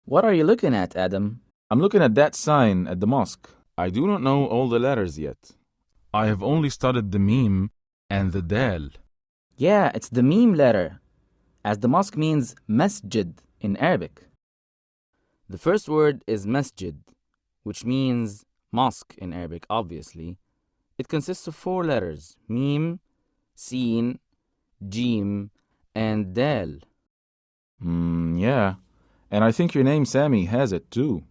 What are you looking at, Adam? I'm looking at that sign at the mosque. I do not know all the letters yet. I have only studied the meme and the dal. Yeah, it's the meme letter, as the mosque means masjid in Arabic. The first word is masjid, which means mosque in Arabic, obviously. It consists of 4 letters, meme, sin, jim, and dal. Yeah. And I think your name Sammy has it too.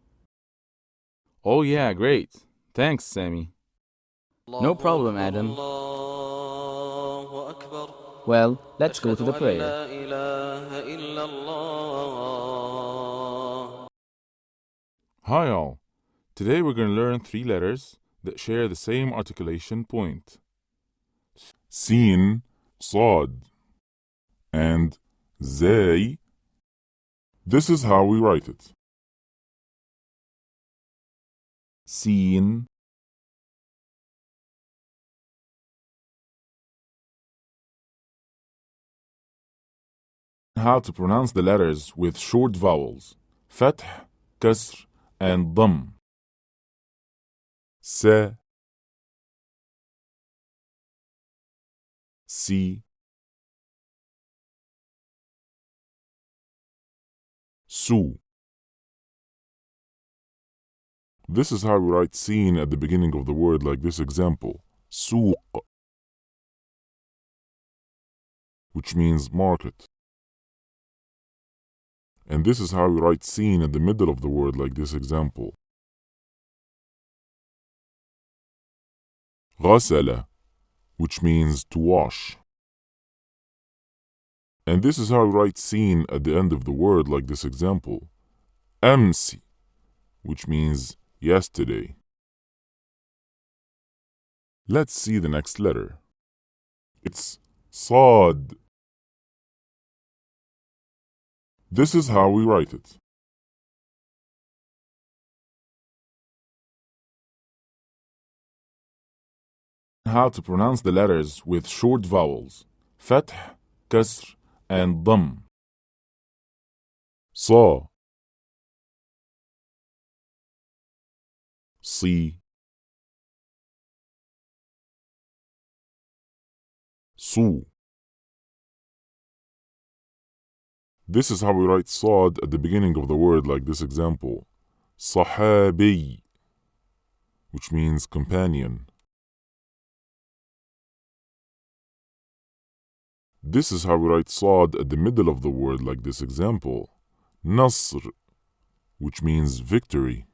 Oh yeah, great. Thanks, Sammy. No problem, Adam. Well, let's go to the prayer. Hi all. Today we're going to learn 3 letters that share the same articulation point. Sin, Sad, and Zay. This is how we write it. Sin, how to pronounce the letters with short vowels, Fath, Kasr, and Dam. Sa, Si, Su. This is how we write sin at the beginning of the word, like this example, Suq, which means market. And this is how we write sin at the middle of the word, like this example, غسل, which means to wash. And this is how we write sin at the end of the word, like this example, أمس, which means yesterday. Let's see the next letter. It's Sad. This is how we write it. How to pronounce the letters with short vowels, Fath, Kasr, and Dam. Sa, Si, Su. This is how we write Sad at the beginning of the word, like this example, Sahabi, which means companion. This is how we write Sad at the middle of the word, like this example, Nasr, which means victory.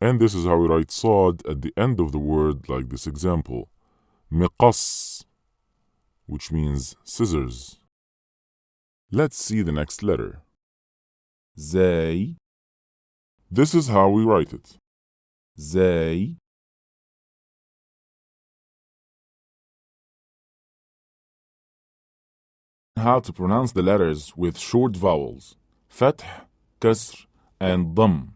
And this is how we write Sad at the end of the word, like this example, Miqas, which means scissors. Let's see the next letter. Zay. This is how we write it. Zay. How to pronounce the letters with short vowels, Fath, Kasr, and Dam.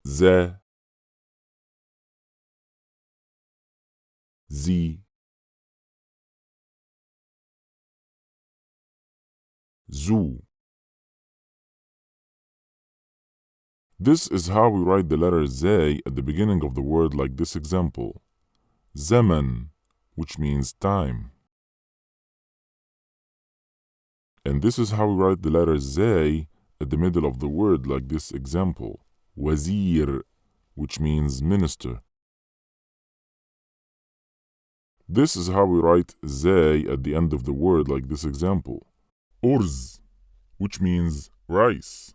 Za, Zi, Zu. This is how we write the letter Zay at the beginning of the word, like this example, Zaman, which means time. And this is how we write the letter Zay at the middle of the word, like this example, Wazir, which means minister. This is how we write Zay at the end of the word, like this example, Urz, which means rice.